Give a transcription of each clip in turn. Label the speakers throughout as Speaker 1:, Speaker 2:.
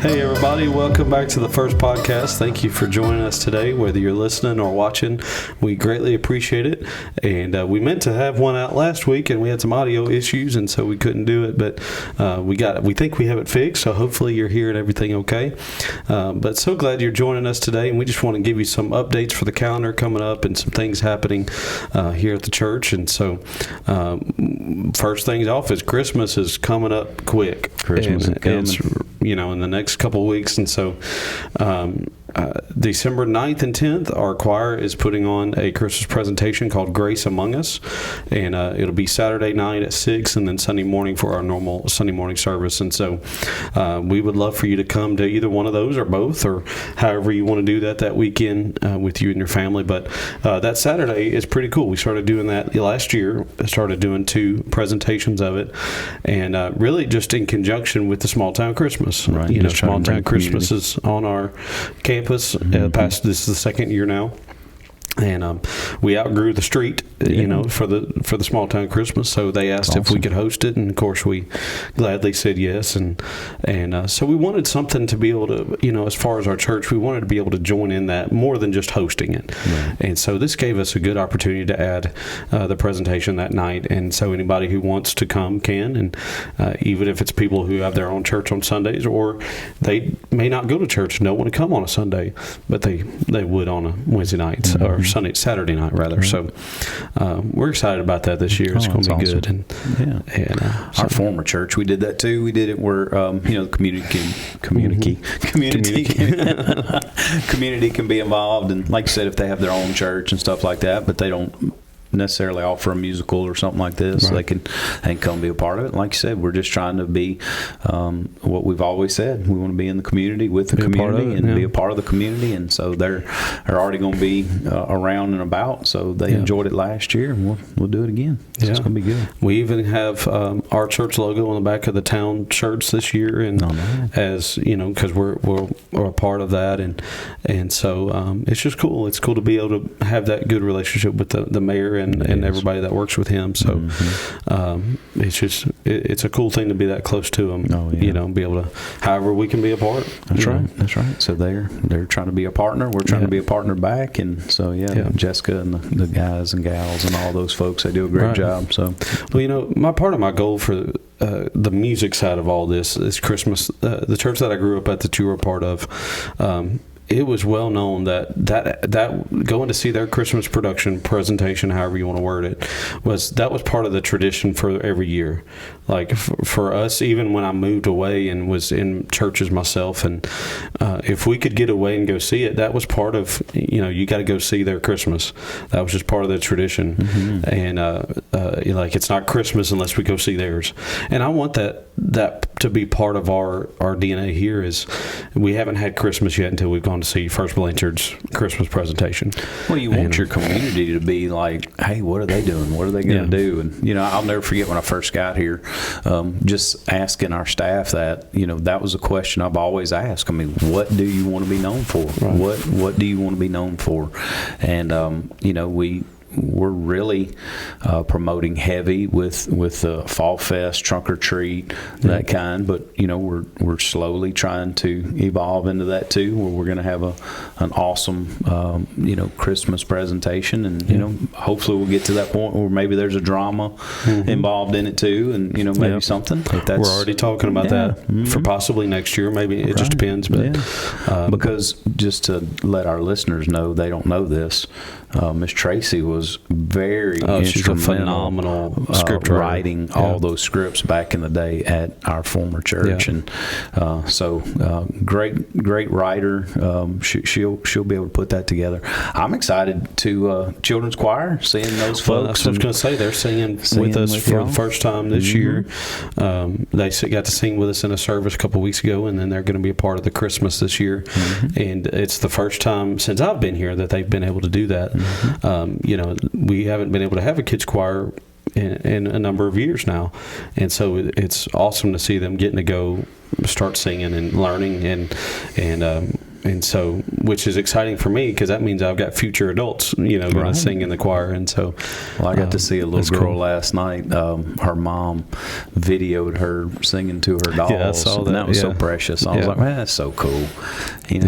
Speaker 1: Hey everybody, welcome back to the first podcast. Thank you for joining us today, whether you're listening or watching. We greatly appreciate it. And we meant to have one out last week, and we had some audio issues, and so we couldn't do it. But we think we have it fixed, so hopefully you're hearing everything okay. But so glad you're joining us today, and we just want to give you some updates for the calendar coming up and some things happening here at the church. And so first things off is Christmas is coming up quick.
Speaker 2: Christmas is coming.
Speaker 1: It's, in the next couple of weeks. And so December 9th and 10th, our choir is putting on a Christmas presentation called Grace Among Us. And it'll be Saturday night at 6 and then Sunday morning for our normal Sunday morning service. And so we would love for you to come to either one of those or both, or however you want to do that weekend with you and your family. But that Saturday is pretty cool. We started doing that last year. I started doing 2 presentations of it. And really just in conjunction with the Small Town Christmas.
Speaker 2: Right.
Speaker 1: Small Town Christmas is on our campus. This is the second year now. And we outgrew the street, for the Small Town Christmas. So they asked if we could host it, and of course we gladly said yes. And so we wanted something to be able to, as far as our church, we wanted to be able to join in that more than just hosting it. Right. And so this gave us a good opportunity to add the presentation that night. And so anybody who wants to come can, and even if it's people who have their own church on Sundays, or they may not go to church and don't want to come on a Sunday, but they would on a Wednesday night or Saturday night rather. So we're excited about that this year. It's going to be awesome. Good. And
Speaker 2: our former church, we did that too. We did it where the community can be involved, and like you said, if they have their own church and stuff like that, but they don't necessarily offer a musical or something like this, right, they can come be a part of it. Like you said, we're just trying to be what we've always said. We want to be in the community with the community and be a part of the community. And so they're already going to be around and about. So they enjoyed it last year, and we'll do it again. So it's going to be good.
Speaker 1: We even have our church logo on the back of the town shirts this year, and as because we're a part of that, and so it's just cool. It's cool to be able to have that good relationship with the mayor and everybody that works with him. So it's a cool thing to be that close to him. Be able to, however we can be a part.
Speaker 2: That's right. So they're trying to be a partner. We're trying to be a partner back. And so Jessica and the guys and gals and all those folks, they do a great job. So
Speaker 1: part of my goal for the music side of all this is Christmas. The church that I grew up at, that you were a part of, it was well known that going to see their Christmas production presentation, however you want to word it, was part of the tradition for every year. Like for us, even when I moved away and was in churches myself, and if we could get away and go see it, that was part of, you got to go see their Christmas. That was just part of the tradition. And it's not Christmas unless we go see theirs. And I want that to be part of our DNA here. Is we haven't had Christmas yet until we've gone to see First Blanchard's Christmas presentation.
Speaker 2: Well, you want your community to be like, hey, what are they doing? What are they going to do? And I'll never forget when I first got here, just asking our staff that. That was a question I've always asked. I mean, what do you want to be known for? Right. What do you want to be known for? And we're really promoting heavy with Fall Fest, Trunk or Treat, that kind. But we're slowly trying to evolve into that too, where we're going to have an awesome Christmas presentation, and hopefully we'll get to that point where maybe there's a drama involved in it too, and maybe something.
Speaker 1: We're already talking about that for possibly next year. Maybe it just depends. But
Speaker 2: because just to let our listeners know, they don't know this. Miss Tracy was very instrumental,
Speaker 1: she's a phenomenal script
Speaker 2: writing all those scripts back in the day at our former church, and so great writer. She'll be able to put that together. I'm excited to children's choir, seeing those folks.
Speaker 1: Well, that's what I was going to say. They're singing with us for the first time this year. They got to sing with us in a service a couple weeks ago, and then they're going to be a part of the Christmas this year. And it's the first time since I've been here that they've been able to do that. We haven't been able to have a kids choir in a number of years now, and so it's awesome to see them getting to go start singing and learning, and And so, which is exciting for me because that means I've got future adults, going to sing in the choir. And so,
Speaker 2: well, I got to see a little girl
Speaker 1: cool.
Speaker 2: last night. Her mom videoed her singing to her dolls.
Speaker 1: Yeah, I saw that.
Speaker 2: And that was so precious. I was like, man, that's so cool.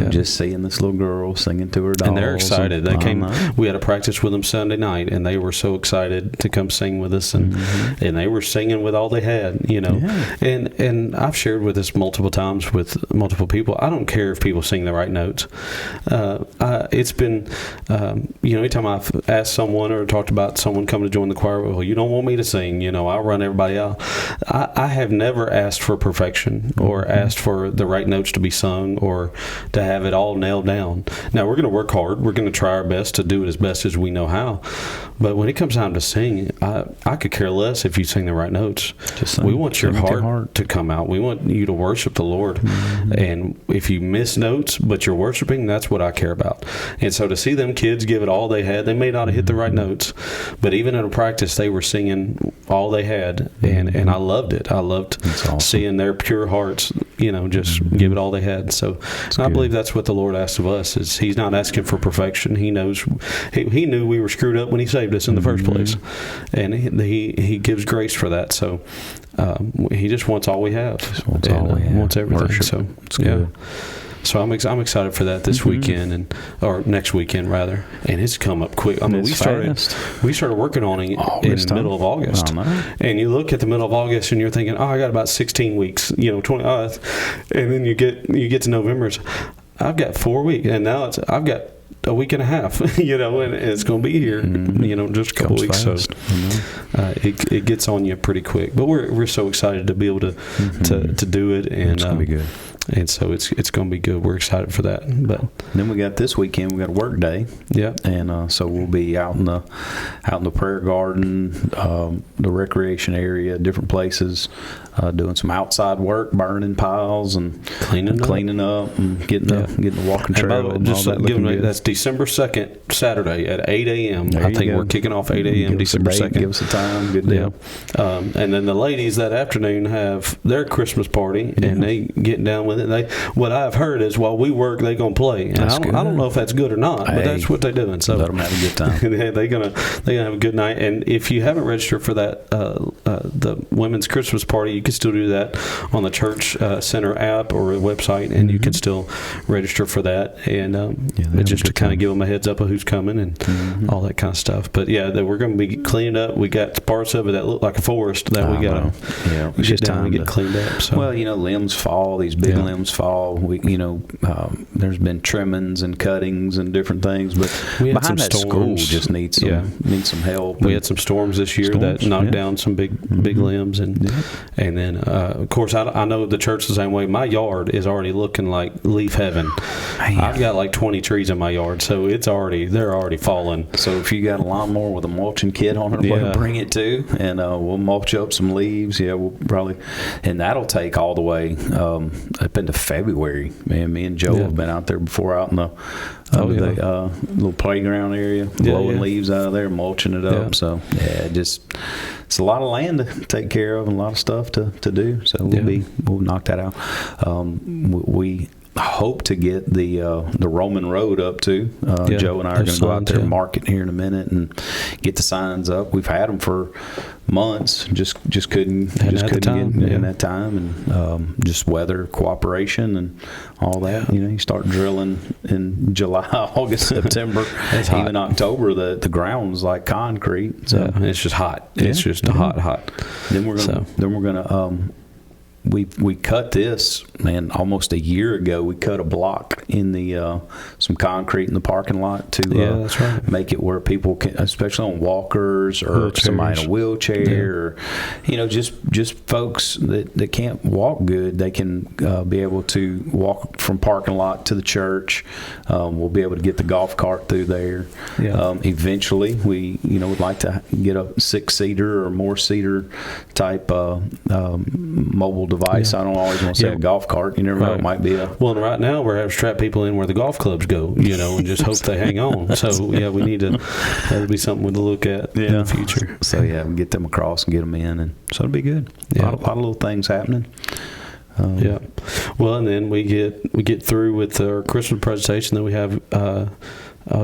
Speaker 2: Just seeing this little girl singing to her dolls.
Speaker 1: And they're excited. They came. We had a practice with them Sunday night, and they were so excited to come sing with us, and they were singing with all they had,
Speaker 2: Yeah.
Speaker 1: And I've shared with this multiple times with multiple people. I don't care if people sing the right notes. It's been, anytime I've asked someone or talked about someone coming to join the choir, well, you don't want me to sing, I'll run everybody out. I have never asked for perfection or asked for the right notes to be sung or to have it all nailed down. Now, we're going to work hard. We're going to try our best to do it as best as we know how. But when it comes time to sing, I could care less if you sing the right notes. We want your heart to come out. We want you to worship the Lord. And if you miss notes, but you're worshiping, that's what I care about. And so to see them kids give it all they had, they may not have hit the right notes, but even in a practice, they were singing all they had. And I loved it. I loved seeing their pure hearts, just give it all they had. So I believe that's what the Lord asks of us. Is He's not asking for perfection. He knows He knew we were screwed up when He saved us in the first place, and He gives grace for that. So He just wants all we have. Wants everything.
Speaker 2: Worship.
Speaker 1: So
Speaker 2: it's good.
Speaker 1: So I'm excited for that this weekend or next weekend rather, and it's come up quick. I mean, we started working on it in the middle of August, and you look at the middle of August and you're thinking, oh, I got about 16 weeks, 20, and then you get to November. I've got 4 weeks, and now I've got a week and a half, and it's going to be here, just a couple weeks. Fast. So it gets on you pretty quick. But we're so excited to be able to do it, and
Speaker 2: it's going to be good.
Speaker 1: And so it's going to be good. We're excited for that. But
Speaker 2: then we got this weekend. We got a work day.
Speaker 1: Yeah.
Speaker 2: And so we'll be out in the prayer garden, the recreation area, different places, doing some outside work, burning piles and cleaning up, and getting the walking trail. And
Speaker 1: just that's December 2nd, Saturday at 8 a.m. I think we're kicking off 8 a.m. December 2nd.
Speaker 2: Give us a time. Good deal.
Speaker 1: Yeah. And then the ladies that afternoon have their Christmas party, and they get down with it. What I've heard is while we work, they're going to play. And I don't know if that's good or not, but that's what they're doing. So
Speaker 2: let them have a good time.
Speaker 1: they're gonna have a good night. And if you haven't registered for that, the women's Christmas party, you can still do that on the church center app or website, and you can still register for that. And just to kind of give them a heads up of who's coming and all that kind of stuff. But we're going to be cleaning up. We got parts of it that look like a forest that we got to get down and get cleaned up. So.
Speaker 2: Well, limbs fall. These big limbs fall. There's been trimmings and cuttings and different things, but behind that school just needs some help.
Speaker 1: We had some storms this year that knocked down some big limbs, and then of course I know the church the same way. My yard is already looking like leaf heaven. Man. I've got like 20 trees in my yard, so they're already falling. So if you got a lawnmower with a mulching kit on it, bring it too, and we'll mulch up some leaves. Yeah, we'll probably, and that'll take all the way up into February. Man, me and Joe have been out there before, out in the little playground area, blowing leaves out of there, mulching it up. So it's a lot of land to take care of and a lot of stuff to do. So we'll knock that out. We hope to get the Roman Road up too. Joe and I are going to go out there and mark it here in a minute and get the signs up. We've had them for months, just couldn't get in that time, and just weather cooperation and all that. You start drilling in July, August, September, even October. The ground's like concrete, so it's just hot. It's just hot.
Speaker 2: Then we're gonna We cut this, man, almost a year ago. We cut a block in the some concrete in the parking lot to make it where people can, especially on walkers or somebody in a wheelchair, or just folks that can't walk good, they can be able to walk from parking lot to the church. We'll be able to get the golf cart through there. Eventually, we would like to get a 6-seater or more seater type mobile device. I don't always want to say a golf cart. You never know, it might be a...
Speaker 1: Well, and right now we're having to strap people in where the golf clubs go, and just hope they hang on. So, we need to... That'll be something to look at in the future.
Speaker 2: So, we get them across and get them in, and so it'll be good. A lot of little things happening.
Speaker 1: Yeah. Well, and then we get through with our Christmas presentation. Then we have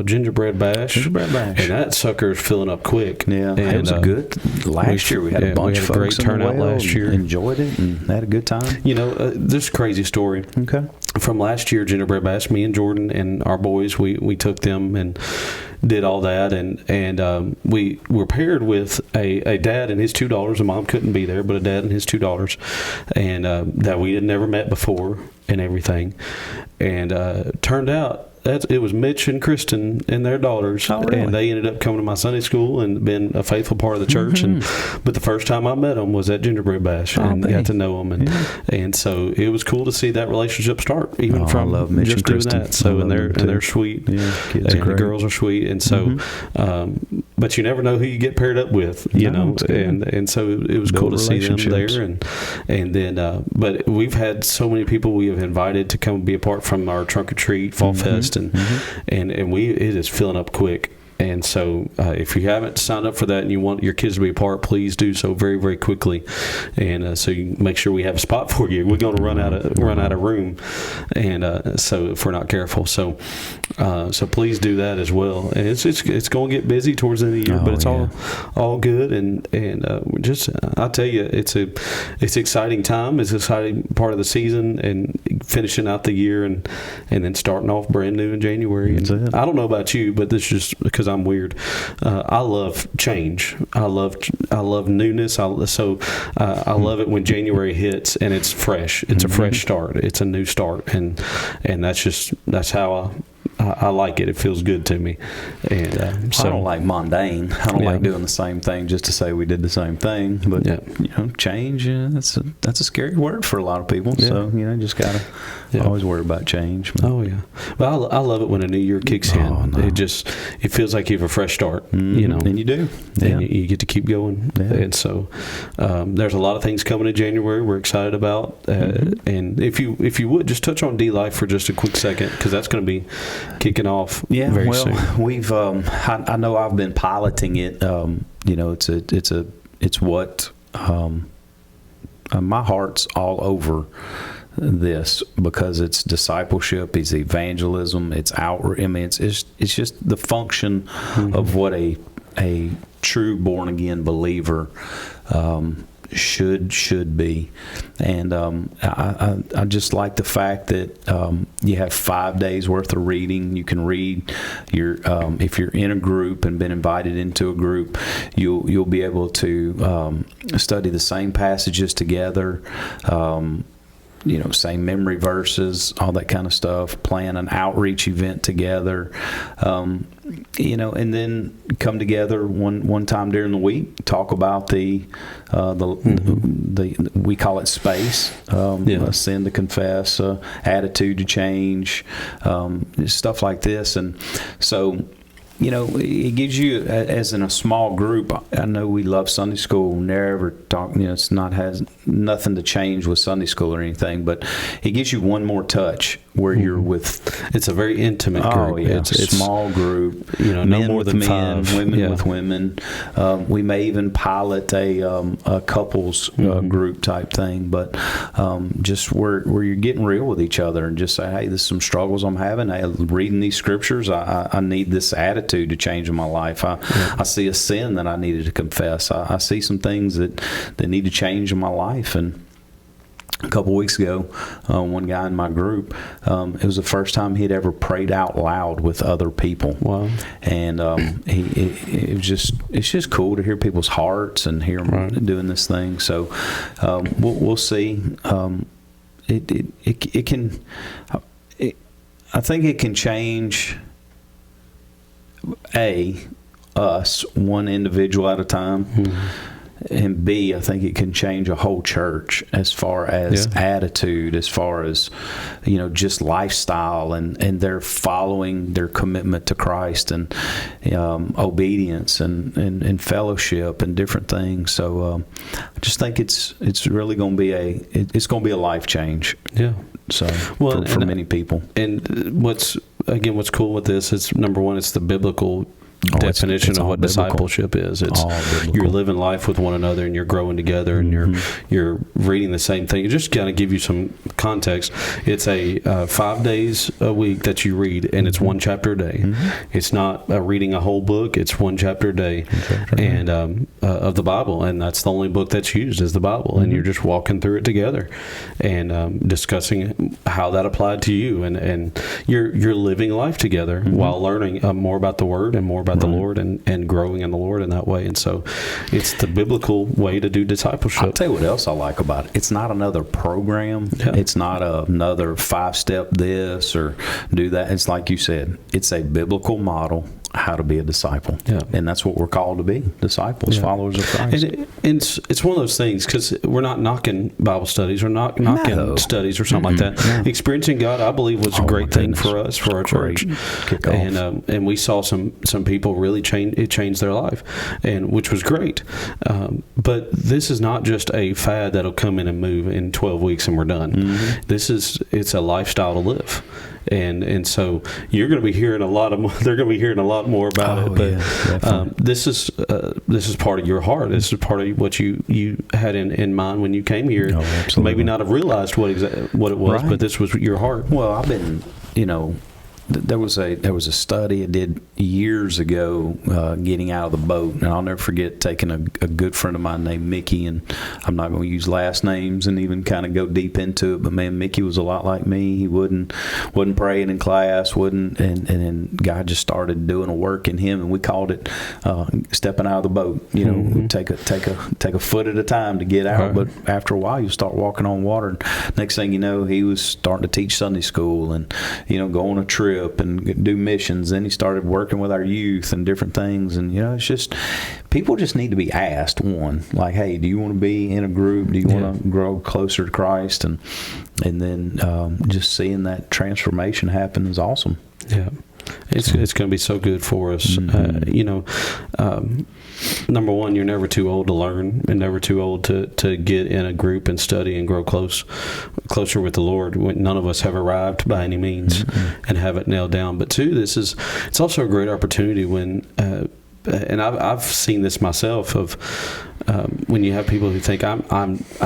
Speaker 1: gingerbread bash.
Speaker 2: Gingerbread bash.
Speaker 1: And that sucker is filling up quick.
Speaker 2: Yeah,
Speaker 1: and
Speaker 2: it was a good. Last year we had a bunch of folks
Speaker 1: great turnout last year.
Speaker 2: Enjoyed it and had a good time.
Speaker 1: This crazy story.
Speaker 2: Okay.
Speaker 1: From last year, gingerbread bash, me and Jordan and our boys, we took them and did all that, and we were paired with a dad and his $2. A mom couldn't be there, but a dad and his $2, and that we had never met before and everything, and turned out it was Mitch and Kristen and their daughters,
Speaker 2: really?
Speaker 1: And they ended up coming to my Sunday school and been a faithful part of the church. But the first time I met them was at Gingerbread Bash, and got to know them, and so it was cool to see that relationship start, even from
Speaker 2: I love Mitch
Speaker 1: just
Speaker 2: and
Speaker 1: doing
Speaker 2: Kristen.
Speaker 1: that. So they're sweet,
Speaker 2: kids are
Speaker 1: and
Speaker 2: great.
Speaker 1: the girls are sweet, and so. But you never know who you get paired up with, and so it was cool to see them there, and then but we've had so many people we have invited to come be a part from our Trunk or Treat Fall Fest, and it is filling up quick. And so if you haven't signed up for that and you want your kids to be a part, please do so very, very quickly. And so you make sure we have a spot for you. We're going to run out of room, and so if we're not careful. So please do that as well. And it's going to get busy towards the end of the year, but it's all good. And just I'll tell you, it's an exciting time. It's an exciting part of the season, and finishing out the year, and then starting off brand new in January. And I don't know about you, but this is just because I'm weird. I love change. I love newness. I love it when January hits and it's fresh. It's a fresh start. It's a new start, and that's how I like it. It feels good to me. And so
Speaker 2: I don't like mundane. I don't like doing the same thing just to say we did the same thing. But change, that's a scary word for a lot of people. Yeah. So just gotta always worry about change. But.
Speaker 1: Oh yeah. Well, I love it when a new year kicks in. No. It feels like you have a fresh start. And
Speaker 2: you do.
Speaker 1: And you get to keep going. Yeah. And so there's a lot of things coming in January we're excited about. And if you would just touch on dLife for just a quick second, because that's going to be kicking off very soon.
Speaker 2: We've I know I've been piloting it. It's what my heart's all over this, because it's discipleship, it's evangelism, it's outward. I mean, it's just the function of what a true born again believer should be. And I just like the fact that you have 5 days worth of reading. You can read your if you're in a group and been invited into a group, you'll be able to study the same passages together. Same memory verses, all that kind of stuff, plan an outreach event together, and then come together one time during the week, talk about the we call it space, sin to confess, attitude to change, stuff like this. And so it gives you, as in a small group. I know we love Sunday school. Never talk. It's has nothing to change with Sunday school or anything, but it gives you one more touch where you're with.
Speaker 1: It's a very intimate group.
Speaker 2: Oh yeah, it's a small group.
Speaker 1: No more than
Speaker 2: men,
Speaker 1: 5.
Speaker 2: women with women. We may even pilot a couples group type thing, but just where you're getting real with each other and just say, hey, this is some struggles I'm having. Hey, reading these scriptures, I need this attitude to change in my life. I see a sin that I needed to confess. I see some things that need to change in my life. And a couple weeks ago, one guy in my group, it was the first time he'd ever prayed out loud with other people.
Speaker 1: Wow!
Speaker 2: And it's just cool to hear people's hearts and hear them doing this thing. So we'll see. It can. I think it can change. Us, one individual at a time, and B, I think it can change a whole church as far as attitude, as far as just lifestyle and their following, their commitment to Christ, and obedience and fellowship and different things. So I just think it's really going to be a life change.
Speaker 1: Yeah.
Speaker 2: So for many people.
Speaker 1: And what's cool with this is, number one, it's the biblical definition of what discipleship is. It's you're living life with one another, and you're growing together, and you're reading the same thing. Just kind of give you some context. It's a 5 days a week that you read, and it's one chapter a day. It's not reading a whole book. It's one chapter a day, and of the Bible, and that's the only book that's used is the Bible, and you're just walking through it together and discussing how that applied to you, and you're living life together while learning more about the Word and more about the Lord, and growing in the Lord in that way. And so it's the biblical way to do discipleship.
Speaker 2: I'll tell you what else I like about it. It's not another program. It's not another 5-step this or do that. It's like you said, it's a biblical model how to be a disciple. And that's what we're called to be, disciples, followers of Christ.
Speaker 1: And it's one of those things, because we're not knocking Bible studies or knocking studies or something like that. Experiencing God, I believe, was a great thing for us, for our church. And we saw some people really change their life, and which was great. But this is not just a fad that'll come in and move in 12 weeks and we're done. It's a lifestyle to live. And so you're going to be hearing a lot more. They're going to be hearing a lot more about it. But this is part of your heart. This is part of what you had in mind when you came here. Maybe not have realized what it was, but this was your heart.
Speaker 2: Well, I've been, there was a study I did years ago, getting out of the boat, and I'll never forget taking a good friend of mine named Mickey, and I'm not going to use last names and even kind of go deep into it, but man, Mickey was a lot like me. He wasn't praying in class, and then God just started doing a work in him, and we called it stepping out of the boat. Take a foot at a time to get out, but after a while you start walking on water. And next thing you know, he was starting to teach Sunday school and go on a trip and do missions. Then he started working with our youth and different things, and it's just people just need to be asked, one, like, hey, do you want to be in a group? Do you want to grow closer to Christ? And then just seeing that transformation happen is awesome.
Speaker 1: It's going to be so good for us. Number one, you're never too old to learn, and never too old to get in a group and study and grow closer with the Lord. None of us have arrived by any means and have it nailed down. But two, it's also a great opportunity when, and I've seen this myself, of when you have people who think I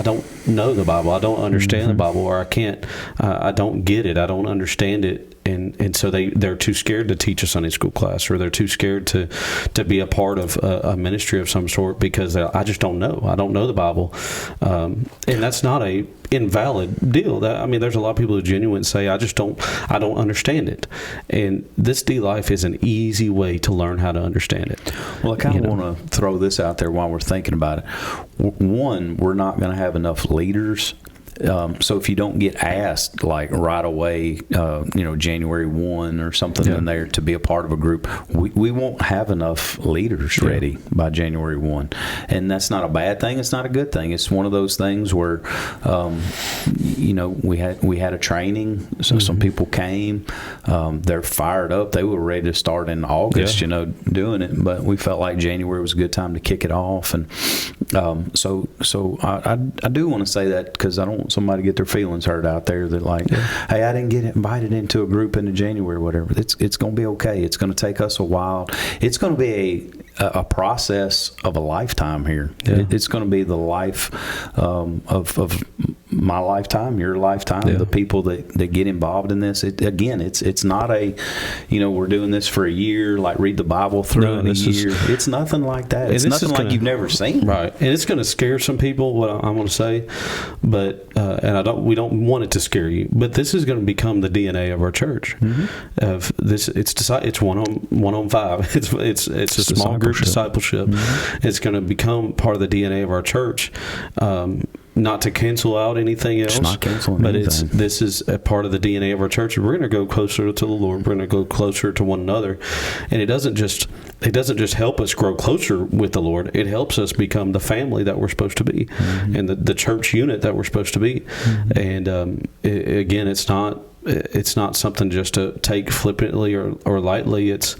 Speaker 1: don't know the Bible, I don't understand the Bible, or I don't get it, I don't understand it. And so they're too scared to teach a Sunday school class, or they're too scared to be a part of a ministry of some sort, because I just don't know. I don't know the Bible. And that's not a invalid deal. There's a lot of people who genuinely say, I don't understand it. And this dLife is an easy way to learn how to understand it.
Speaker 2: Well, I kind of want to throw this out there while we're thinking about it. One, we're not going to have enough leaders. So if you don't get asked like right away, January 1 or something in there to be a part of a group, we won't have enough leaders ready by January 1. And that's not a bad thing. It's not a good thing. It's one of those things where, we had a training. So some people came, they're fired up. They were ready to start in August, doing it. But we felt like January was a good time to kick it off. And so I do want to say that, because I don't want somebody to get their feelings hurt out there that hey, I didn't get invited into a group into January or whatever. It's going to be okay. It's going to take us a while. It's going to be a process of a lifetime here. It's going to be the life of my lifetime, your lifetime, the people that get involved in this. It's not a, we're doing this for a year, like read the Bible through in a year. It's nothing like that. It's nothing like you've never seen.
Speaker 1: Right. And it's going to scare some people, what I'm going to say, but we don't want it to scare you. But this is going to become the DNA of our church. Of this, it's one on five. It's a small group discipleship. It's going to become part of the DNA of our church. Not to cancel out anything else, but this is a part of the DNA of our church. We're going to go closer to the Lord. We're going to go closer to one another, and it doesn't just help us grow closer with the Lord. It helps us become the family that we're supposed to be, and the church unit that we're supposed to be. And again, it's not it's not something just to take flippantly or lightly. It's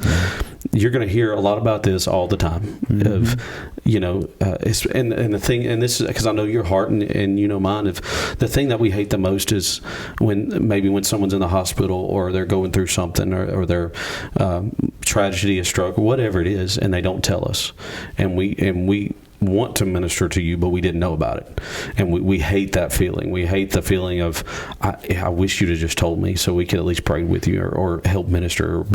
Speaker 1: you're going to hear a lot about this all the time. Of it's, and the thing, and this is because I know your heart and you know mine. If the thing that we hate the most is when someone's in the hospital or they're going through something or their tragedy, a stroke, or whatever it is, and they don't tell us, and we want to minister to you, but we didn't know about it, and we hate that feeling. We hate the feeling of I wish you'd have just told me so we could at least pray with you or help minister or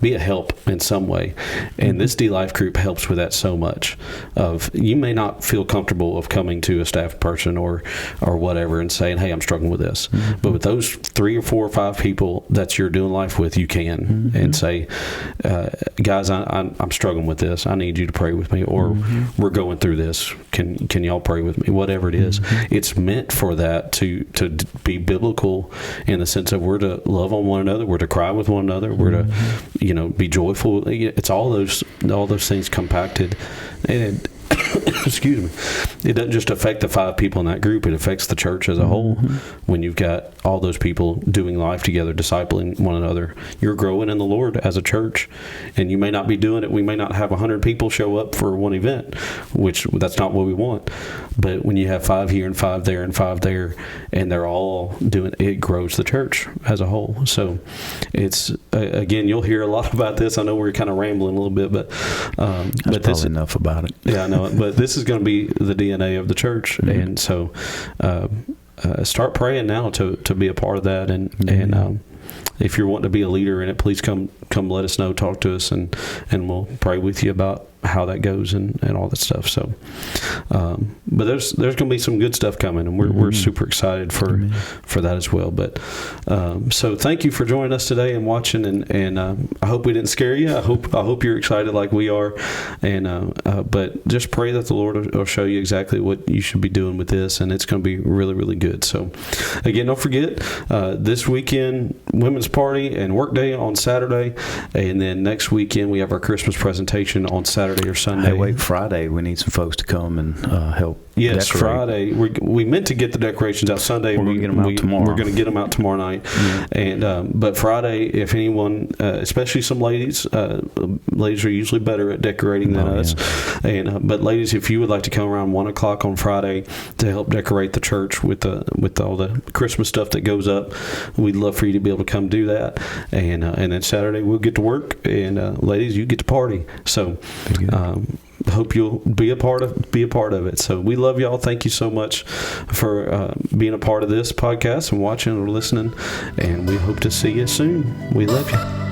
Speaker 1: be a help in some way. And this dLife group helps with that so much. Of you may not feel comfortable of coming to a staff person or whatever and saying, hey, I'm struggling with this, but with those 3 or 4 or 5 people that you're doing life with, you can and say, guys, I'm struggling with this. I need you to pray with me, or we're going through this. Can y'all pray with me? Whatever it is, it's meant for that to be biblical in the sense that we're to love on one another, we're to cry with one another, we're to be joyful. It's all those things compacted, and excuse me, it doesn't just affect the 5 people in that group, it affects the church as a whole. When you've got all those people doing life together, discipling one another, you're growing in the Lord as a church. And you may not be doing it, we may not have 100 people show up for one event, which that's not what we want. But when you have 5 here and 5 there and 5 there, and they're all doing it, grows the church as a whole. So it's again, you'll hear a lot about this. I know we're kind of rambling a little bit, but
Speaker 2: that's enough about it.
Speaker 1: Yeah, I know. But this is going to be the DNA of the church, and so start praying now to be a part of that. And if you're wanting to be a leader in it, please come let us know, talk to us, and we'll pray with you about how that goes and all that stuff. So, but there's going to be some good stuff coming, and we're super excited for that as well. But so thank you for joining us today and watching, and I hope we didn't scare you. I hope you're excited like we are, and but just pray that the Lord will show you exactly what you should be doing with this, and it's going to be really, really good. So again, don't forget this weekend women's party and work day on Saturday, and then next weekend we have our Christmas presentation on Saturday or Sunday.
Speaker 2: Hey, wait, Friday we need some folks to come and help.
Speaker 1: Yes,
Speaker 2: decorate.
Speaker 1: Friday we meant to get the decorations out Sunday.
Speaker 2: We're going to get them out tomorrow.
Speaker 1: We're going to get them out tomorrow night, and but Friday, if anyone, especially some ladies are usually better at decorating than us, and but ladies, if you would like to come around 1:00 on Friday to help decorate the church with all the Christmas stuff that goes up, we'd love for you to be able to come do that, and then Saturday we'll get to work, and ladies, you get to party. So. Hope you'll be a part of it. So we love y'all. Thank you so much for being a part of this podcast and watching or listening. And we hope to see you soon. We love you.